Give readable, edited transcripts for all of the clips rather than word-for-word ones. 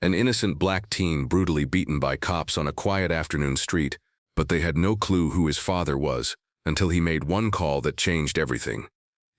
An innocent black teen brutally beaten by cops on a quiet afternoon street, but they had no clue who his father was until he made one call that changed everything.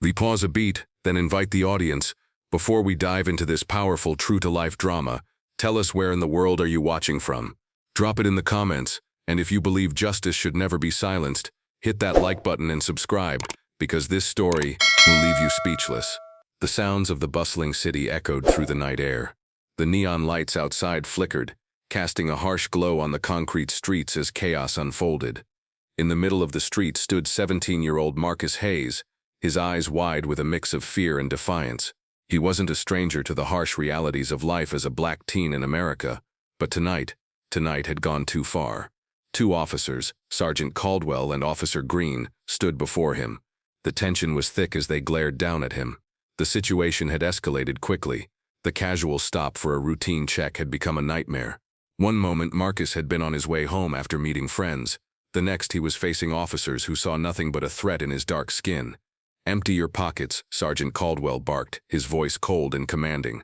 We pause a beat, then invite the audience. Before we dive into this powerful true-to-life drama, tell us where in the world are you watching from? Drop it in the comments, and if you believe justice should never be silenced, hit that like button and subscribe, because this story will leave you speechless. The sounds of the bustling city echoed through the night air. The neon lights outside flickered, casting a harsh glow on the concrete streets as chaos unfolded. In the middle of the street stood 17-year-old Marcus Hayes, his eyes wide with a mix of fear and defiance. He wasn't a stranger to the harsh realities of life as a black teen in America, but tonight had gone too far. Two officers, Sergeant Caldwell and Officer Green, stood before him. The tension was thick as they glared down at him. The situation had escalated quickly. The casual stop for a routine check had become a nightmare. One moment Marcus had been on his way home after meeting friends. The next he was facing officers who saw nothing but a threat in his dark skin. "Empty your pockets," Sergeant Caldwell barked, his voice cold and commanding.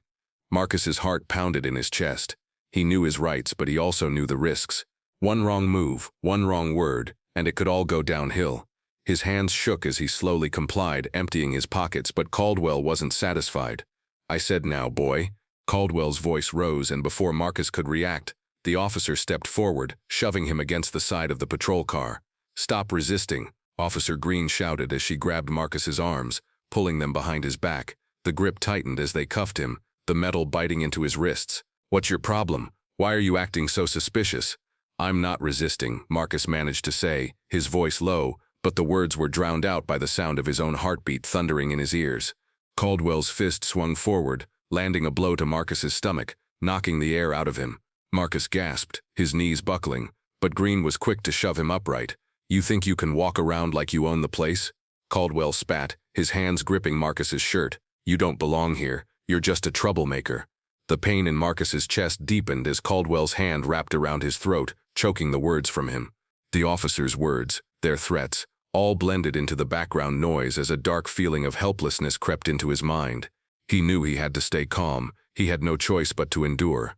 Marcus's heart pounded in his chest. He knew his rights, but he also knew the risks. One wrong move, one wrong word, and it could all go downhill. His hands shook as he slowly complied, emptying his pockets, but Caldwell wasn't satisfied. "I said now, boy." Caldwell's voice rose, and before Marcus could react, the officer stepped forward, shoving him against the side of the patrol car. "Stop resisting," Officer Green shouted as she grabbed Marcus's arms, pulling them behind his back. The grip tightened as they cuffed him, the metal biting into his wrists. "What's your problem? Why are you acting so suspicious?" "I'm not resisting," Marcus managed to say, his voice low, but the words were drowned out by the sound of his own heartbeat thundering in his ears. Caldwell's fist swung forward, landing a blow to Marcus's stomach, knocking the air out of him. Marcus gasped, his knees buckling, but Green was quick to shove him upright. "You think you can walk around like you own the place?" Caldwell spat, his hands gripping Marcus's shirt. "You don't belong here. You're just a troublemaker." The pain in Marcus's chest deepened as Caldwell's hand wrapped around his throat, choking the words from him. The officer's words, their threats, all blended into the background noise as a dark feeling of helplessness crept into his mind. He knew he had to stay calm. He had no choice but to endure.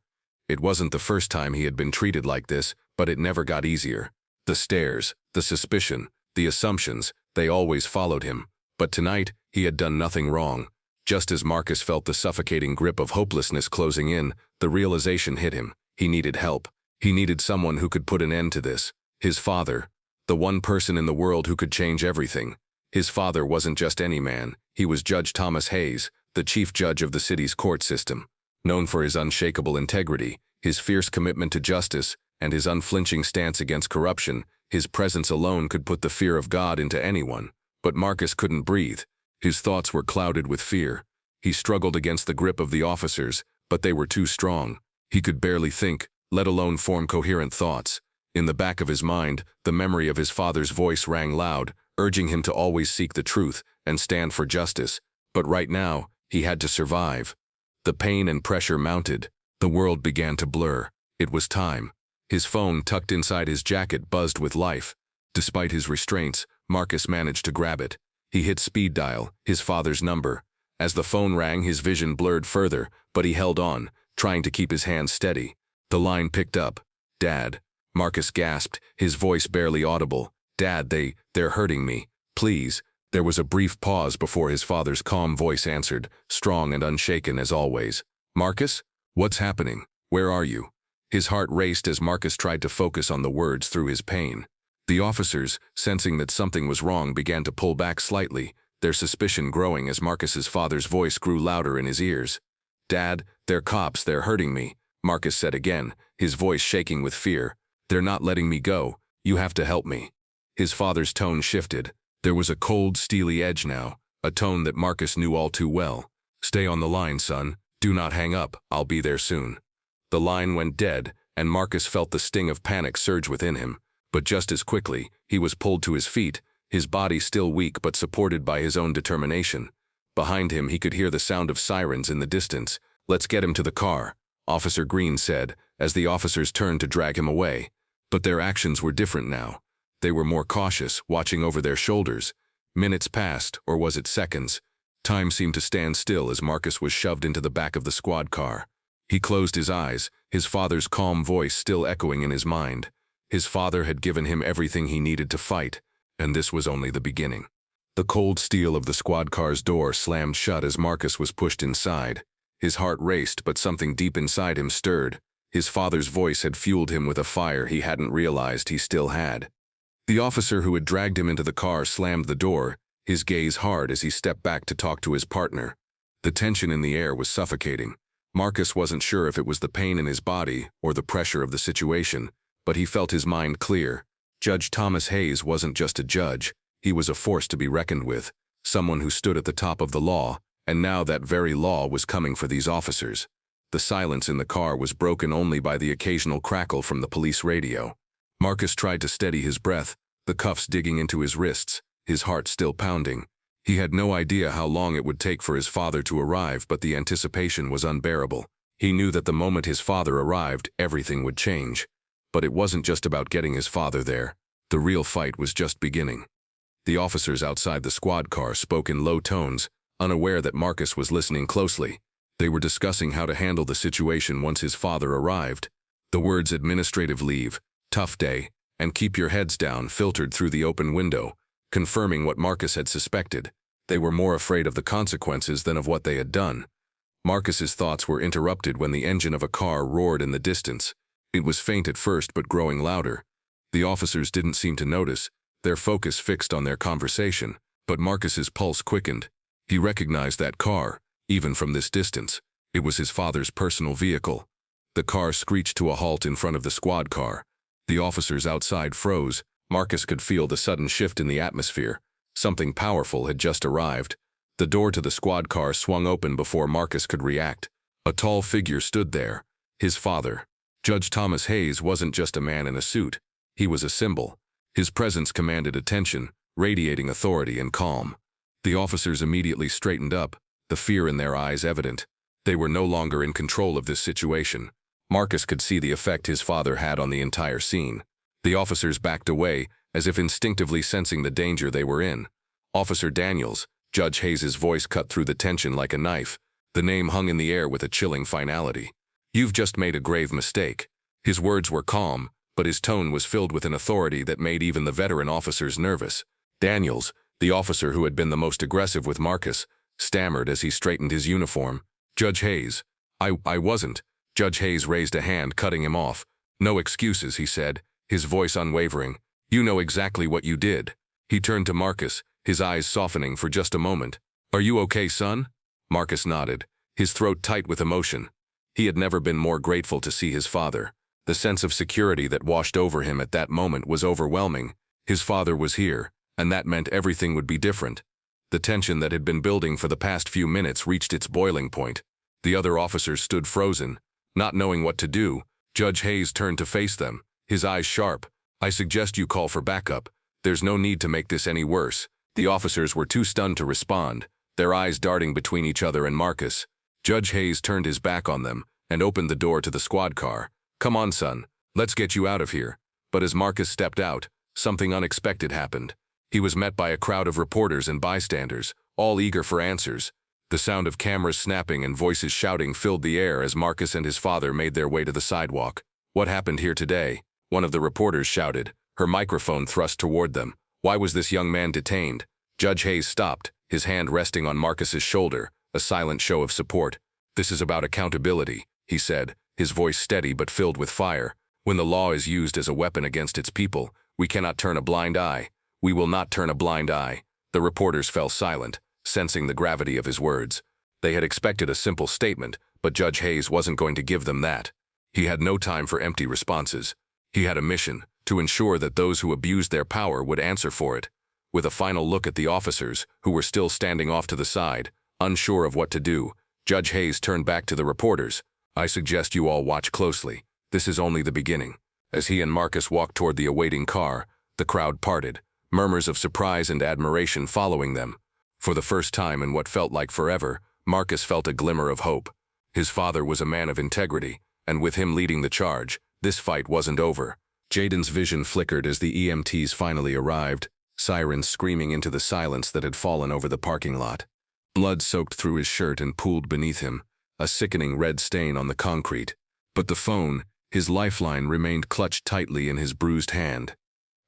It wasn't the first time he had been treated like this, but it never got easier. The stares, the suspicion, the assumptions, they always followed him. But tonight, he had done nothing wrong. Just as Marcus felt the suffocating grip of hopelessness closing in, the realization hit him. He needed help. He needed someone who could put an end to this. His father. The one person in the world who could change everything. His father wasn't just any man. He was Judge Thomas Hayes, the chief judge of the city's court system. Known for his unshakable integrity, his fierce commitment to justice, and his unflinching stance against corruption, his presence alone could put the fear of God into anyone. But Marcus couldn't breathe. His thoughts were clouded with fear. He struggled against the grip of the officers, but they were too strong. He could barely think, let alone form coherent thoughts. In the back of his mind, the memory of his father's voice rang loud, urging him to always seek the truth and stand for justice. But right now, he had to survive. The pain and pressure mounted. The world began to blur. It was time. His phone, tucked inside his jacket, buzzed with life. Despite his restraints, Marcus managed to grab it. He hit speed dial, his father's number. As the phone rang, his vision blurred further, but he held on, trying to keep his hands steady. The line picked up. "Dad." Marcus gasped, his voice barely audible. "Dad, they're hurting me. Please." There was a brief pause before his father's calm voice answered, strong and unshaken as always. "Marcus? What's happening? Where are you?" His heart raced as Marcus tried to focus on the words through his pain. The officers, sensing that something was wrong, began to pull back slightly, their suspicion growing as Marcus's father's voice grew louder in his ears. "Dad, they're cops, they're hurting me," Marcus said again, his voice shaking with fear. "They're not letting me go. You have to help me." His father's tone shifted. There was a cold, steely edge now, a tone that Marcus knew all too well. "Stay on the line, son. Do not hang up. I'll be there soon." The line went dead, and Marcus felt the sting of panic surge within him. But just as quickly, he was pulled to his feet, his body still weak but supported by his own determination. Behind him, he could hear the sound of sirens in the distance. "Let's get him to the car," Officer Green said, as the officers turned to drag him away. But their actions were different now. They were more cautious, watching over their shoulders. Minutes passed, or was it seconds? Time seemed to stand still as Marcus was shoved into the back of the squad car. He closed his eyes, his father's calm voice still echoing in his mind. His father had given him everything he needed to fight, and this was only the beginning. The cold steel of the squad car's door slammed shut as Marcus was pushed inside. His heart raced, but something deep inside him stirred. His father's voice had fueled him with a fire he hadn't realized he still had. The officer who had dragged him into the car slammed the door, his gaze hard as he stepped back to talk to his partner. The tension in the air was suffocating. Marcus wasn't sure if it was the pain in his body or the pressure of the situation, but he felt his mind clear. Judge Thomas Hayes wasn't just a judge. He was a force to be reckoned with, someone who stood at the top of the law, and now that very law was coming for these officers. The silence in the car was broken only by the occasional crackle from the police radio. Marcus tried to steady his breath, the cuffs digging into his wrists, his heart still pounding. He had no idea how long it would take for his father to arrive, but the anticipation was unbearable. He knew that the moment his father arrived, everything would change. But it wasn't just about getting his father there. The real fight was just beginning. The officers outside the squad car spoke in low tones, unaware that Marcus was listening closely. They were discussing how to handle the situation once his father arrived. The words administrative leave, tough day, and keep your heads down filtered through the open window, confirming what Marcus had suspected. They were more afraid of the consequences than of what they had done. Marcus's thoughts were interrupted when the engine of a car roared in the distance. It was faint at first but growing louder. The officers didn't seem to notice, their focus fixed on their conversation, but Marcus's pulse quickened. He recognized that car, even from this distance. It was his father's personal vehicle. The car screeched to a halt in front of the squad car. The officers outside froze. Marcus could feel the sudden shift in the atmosphere. Something powerful had just arrived. The door to the squad car swung open before Marcus could react. A tall figure stood there, his father. Judge Thomas Hayes wasn't just a man in a suit. He was a symbol. His presence commanded attention, radiating authority and calm. The officers immediately straightened up, the fear in their eyes evident. They were no longer in control of this situation. Marcus could see the effect his father had on the entire scene. The officers backed away, as if instinctively sensing the danger they were in. Officer Daniels, Judge Hayes's voice cut through the tension like a knife. The name hung in the air with a chilling finality. You've just made a grave mistake. His words were calm, but his tone was filled with an authority that made even the veteran officers nervous. Daniels, the officer who had been the most aggressive with Marcus, stammered as he straightened his uniform. Judge Hayes. I wasn't. Judge Hayes raised a hand, cutting him off. No excuses, he said, his voice unwavering. You know exactly what you did. He turned to Marcus, his eyes softening for just a moment. Are you okay, son? Marcus nodded, his throat tight with emotion. He had never been more grateful to see his father. The sense of security that washed over him at that moment was overwhelming. His father was here, and that meant everything would be different. The tension that had been building for the past few minutes reached its boiling point. The other officers stood frozen. Not knowing what to do, Judge Hayes turned to face them, his eyes sharp. I suggest you call for backup. There's no need to make this any worse. The officers were too stunned to respond, their eyes darting between each other and Marcus. Judge Hayes turned his back on them and opened the door to the squad car. Come on, son. Let's get you out of here. But as Marcus stepped out, something unexpected happened. He was met by a crowd of reporters and bystanders, all eager for answers. The sound of cameras snapping and voices shouting filled the air as Marcus and his father made their way to the sidewalk. What happened here today? One of the reporters shouted, her microphone thrust toward them. Why was this young man detained? Judge Hayes stopped, his hand resting on Marcus's shoulder, a silent show of support. This is about accountability, he said, his voice steady but filled with fire. When the law is used as a weapon against its people, we cannot turn a blind eye. We will not turn a blind eye. The reporters fell silent, sensing the gravity of his words. They had expected a simple statement, but Judge Hayes wasn't going to give them that. He had no time for empty responses. He had a mission, to ensure that those who abused their power would answer for it. With a final look at the officers, who were still standing off to the side, unsure of what to do, Judge Hayes turned back to the reporters. I suggest you all watch closely. This is only the beginning. As he and Marcus walked toward the awaiting car, the crowd parted, murmurs of surprise and admiration following them. For the first time in what felt like forever, Marcus felt a glimmer of hope. His father was a man of integrity, and with him leading the charge, this fight wasn't over. Jaden's vision flickered as the EMTs finally arrived, sirens screaming into the silence that had fallen over the parking lot. Blood soaked through his shirt and pooled beneath him. a sickening red stain on the concrete. But the phone, his lifeline, remained clutched tightly in his bruised hand.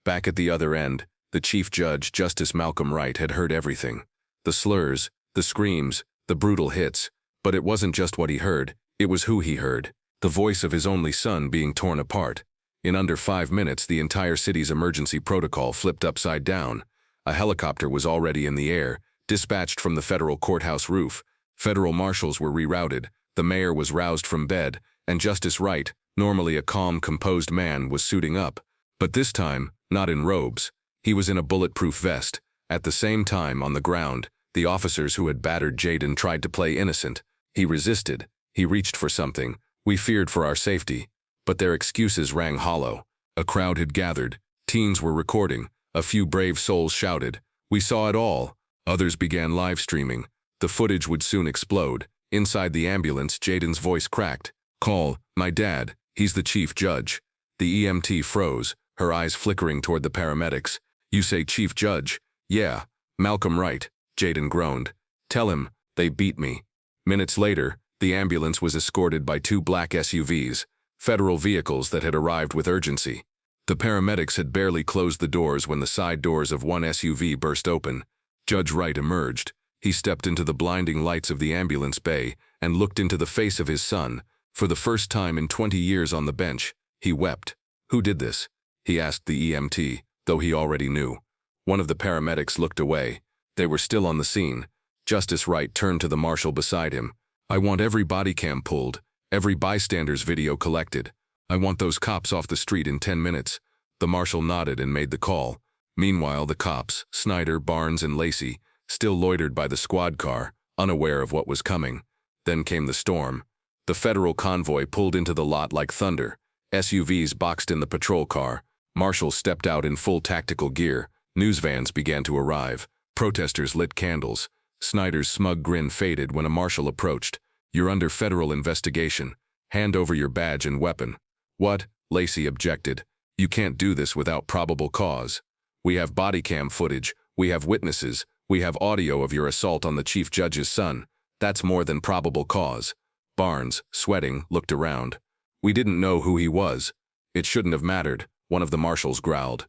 Back at the other end, the Chief Judge, Justice Malcolm Wright, had heard everything. The slurs, the screams, the brutal hits. But it wasn't just what he heard, it was who he heard. The voice of his only son being torn apart. In under 5 minutes, the entire city's emergency protocol flipped upside down. A helicopter was already in the air, dispatched from the federal courthouse roof. Federal marshals were rerouted, the mayor was roused from bed, and Justice Wright, normally a calm, composed man, was suiting up. But this time, not in robes. He was in a bulletproof vest. At the same time, on the ground, the officers who had battered Jayden tried to play innocent. He resisted. He reached for something. We feared for our safety. But their excuses rang hollow. A crowd had gathered. Teens were recording. A few brave souls shouted, "We saw it all." Others began live streaming. The footage would soon explode. Inside the ambulance, Jayden's voice cracked. "Call my dad. He's the chief judge." The EMT froze, her eyes flickering toward the paramedics. "You say chief judge?" "Yeah, Malcolm Wright," Jayden groaned. "Tell him, they beat me." Minutes later, the ambulance was escorted by 2 black SUVs, federal vehicles that had arrived with urgency. The paramedics had barely closed the doors when the side doors of one SUV burst open. Judge Wright emerged. He stepped into the blinding lights of the ambulance bay and looked into the face of his son. For the first time in 20 years on the bench, he wept. "Who did this?" he asked the EMT, though he already knew. One of the paramedics looked away. They were still on the scene. Justice Wright turned to the marshal beside him. "I want every body cam pulled, every bystander's video collected. I want those cops off the street in 10 minutes. The marshal nodded and made the call. Meanwhile, the cops, Snyder, Barnes, and Lacey, still loitered by the squad car, unaware of what was coming. Then came the storm. The federal convoy pulled into the lot like thunder. SUVs boxed in the patrol car. Marshals stepped out in full tactical gear. News vans began to arrive. Protesters lit candles. Snyder's smug grin faded when a marshal approached. "You're under federal investigation. Hand over your badge and weapon." "What?" Lacey objected. "You can't do this without probable cause. We have body cam footage. We have witnesses. We have audio of your assault on the chief judge's son. That's more than probable cause." Barnes, sweating, looked around. "We didn't know who he was." "It shouldn't have mattered," one of the marshals growled.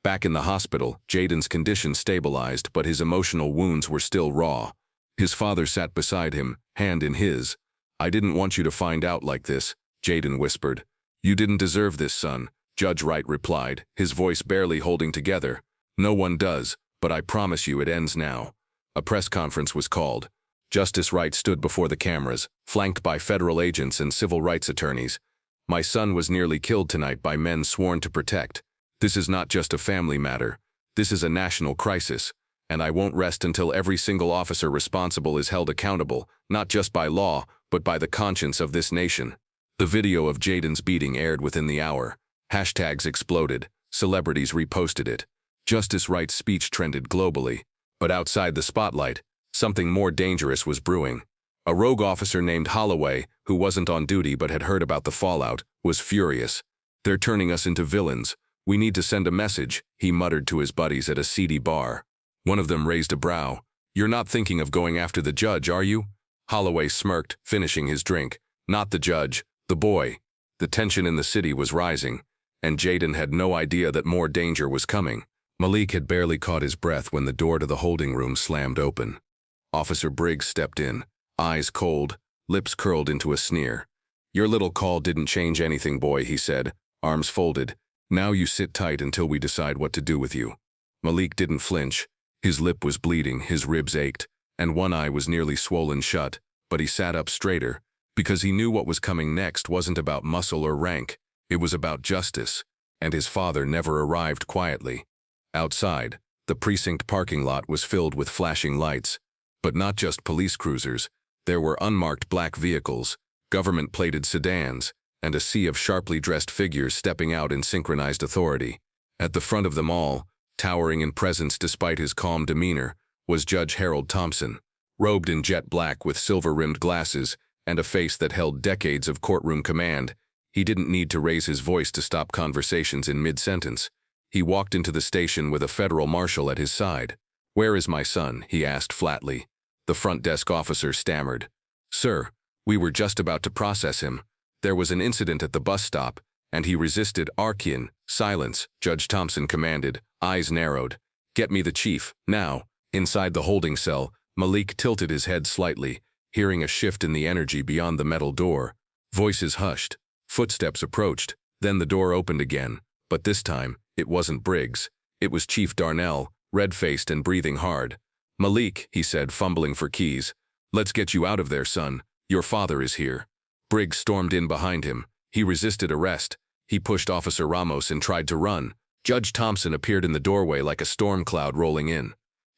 Back in the hospital, Jayden's condition stabilized, but his emotional wounds were still raw. His father sat beside him, hand in his. "I didn't want you to find out like this," Jayden whispered. "You didn't deserve this, son," Judge Wright replied, his voice barely holding together. "No one does, but I promise you it ends now." A press conference was called. Justice Wright stood before the cameras, flanked by federal agents and civil rights attorneys. "My son was nearly killed tonight by men sworn to protect. This is not just a family matter. This is a national crisis, and I won't rest until every single officer responsible is held accountable, not just by law, but by the conscience of this nation." The video of Jayden's beating aired within the hour. Hashtags exploded. Celebrities reposted it. Justice Wright's speech trended globally. But outside the spotlight, something more dangerous was brewing. A rogue officer named Holloway, who wasn't on duty but had heard about the fallout, was furious. "They're turning us into villains. We need to send a message," he muttered to his buddies at a seedy bar. One of them raised a brow. "You're not thinking of going after the judge, are you?" Holloway smirked, finishing his drink. "Not the judge, the boy." The tension in the city was rising, and Jayden had no idea that more danger was coming. Malik had barely caught his breath when the door to the holding room slammed open. Officer Briggs stepped in, eyes cold, lips curled into a sneer. "Your little call didn't change anything, boy," he said, arms folded. "Now you sit tight until we decide what to do with you." Malik didn't flinch. His lip was bleeding, his ribs ached, and one eye was nearly swollen shut, but he sat up straighter, because he knew what was coming next wasn't about muscle or rank. It was about justice, and his father never arrived quietly. Outside, the precinct parking lot was filled with flashing lights, but not just police cruisers. There were unmarked black vehicles, government-plated sedans, and a sea of sharply dressed figures stepping out in synchronized authority. At the front of them all, towering in presence despite his calm demeanor, was Judge Harold Thompson, robed in jet black with silver-rimmed glasses and a face that held decades of courtroom command. He didn't need to raise his voice to stop conversations in mid-sentence. He walked into the station with a federal marshal at his side. "Where is my son?" he asked flatly. The front desk officer stammered. "Sir, We were just about to process him. There was an incident at the bus stop, and he resisted. Arkian, silence, Judge Thompson commanded, eyes narrowed. Get me the chief, now. Inside the holding cell, Malik tilted his head slightly, hearing a shift in the energy beyond the metal door. Voices hushed. Footsteps approached. Then the door opened again. But this time, it wasn't Briggs. It was Chief Darnell, red-faced and breathing hard. Malik, he said, fumbling for keys. Let's get you out of there, son. Your father is here. Briggs stormed in behind him. He resisted arrest. He pushed Officer Ramos and tried to run. Judge Thompson appeared in the doorway like a storm cloud rolling in.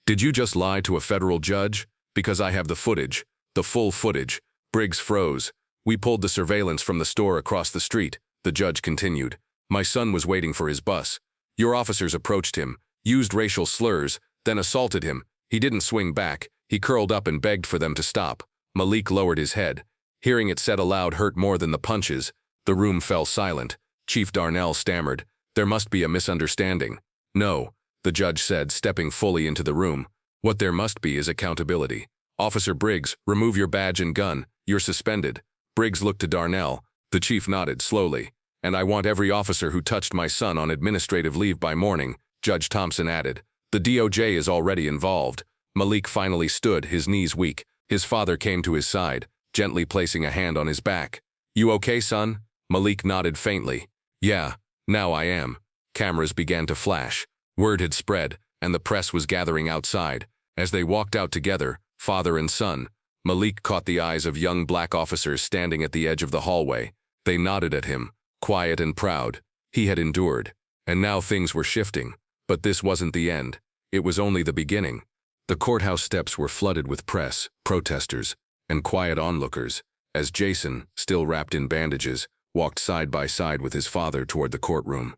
Did you just lie to a federal judge? Because I have the footage. The full footage. Briggs froze. We pulled the surveillance from the store across the street, the judge continued. My son was waiting for his bus. Your officers approached him, used racial slurs, then assaulted him. He didn't swing back. He curled up and begged for them to stop. Malik lowered his head. Hearing it said aloud hurt more than the punches. The room fell silent. Chief Darnell stammered. There must be a misunderstanding. No, the judge said, stepping fully into the room. What there must be is accountability. Officer Briggs, remove your badge and gun. You're suspended. Briggs looked to Darnell. The chief nodded slowly. And I want every officer who touched my son on administrative leave by morning, Judge Thompson added. The DOJ is already involved. Malik finally stood, his knees weak. His father came to his side, gently placing a hand on his back. You okay, son? Malik nodded faintly. Yeah, now I am. Cameras began to flash. Word had spread, and the press was gathering outside. As they walked out together, father and son, Malik caught the eyes of young black officers standing at the edge of the hallway. They nodded at him, quiet and proud. He had endured, and now things were shifting. But this wasn't the end. It was only the beginning. The courthouse steps were flooded with press, protesters, and quiet onlookers, as Jason, still wrapped in bandages, walked side by side with his father toward the courtroom.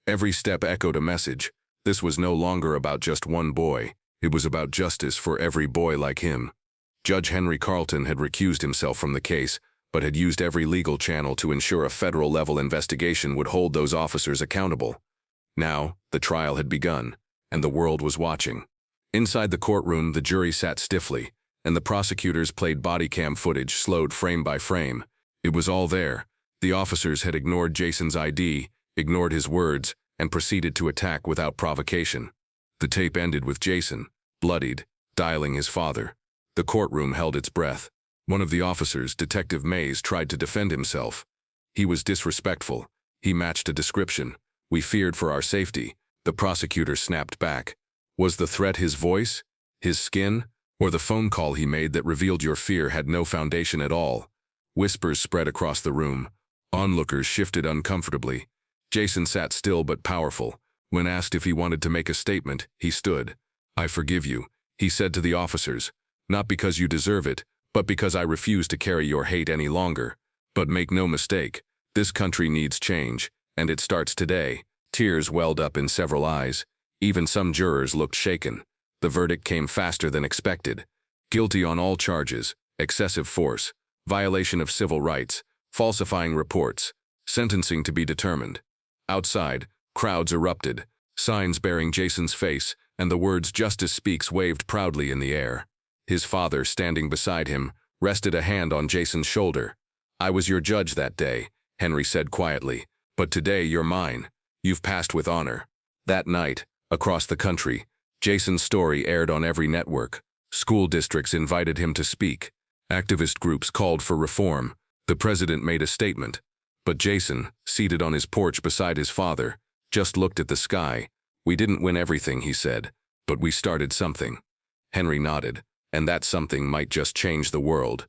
Every step echoed a message. This was no longer about just one boy. It was about justice for every boy like him. Judge Henry Carlton had recused himself from the case, but had used every legal channel to ensure a federal-level investigation would hold those officers accountable. Now, the trial had begun, and the world was watching. Inside the courtroom, the jury sat stiffly, and the prosecutors played body cam footage slowed frame by frame. It was all there. The officers had ignored Jason's ID, ignored his words, and proceeded to attack without provocation. The tape ended with Jason, bloodied, dialing his father. The courtroom held its breath. One of the officers, Detective Mays, tried to defend himself. He was disrespectful. He matched a description. We feared for our safety. The prosecutor snapped back. Was the threat his voice, his skin, or the phone call he made that revealed your fear had no foundation at all? Whispers spread across the room. Onlookers shifted uncomfortably. Jason sat still but powerful. When asked if he wanted to make a statement, he stood. I forgive you, he said to the officers. Not because you deserve it, but because I refuse to carry your hate any longer. But make no mistake, this country needs change, and it starts today. Tears welled up in several eyes. Even some jurors looked shaken. The verdict came faster than expected. Guilty on all charges, excessive force, violation of civil rights, falsifying reports, sentencing to be determined. Outside, crowds erupted, signs bearing Jason's face, and the words "Justice Speaks" waved proudly in the air. His father, standing beside him, rested a hand on Jason's shoulder. I was your judge that day, Henry said quietly, but today you're mine. You've passed with honor. That night, across the country, Jason's story aired on every network. School districts invited him to speak. Activist groups called for reform. The president made a statement. But Jason, seated on his porch beside his father, just looked at the sky. We didn't win everything, he said, but we started something. Henry nodded, and that something might just change the world.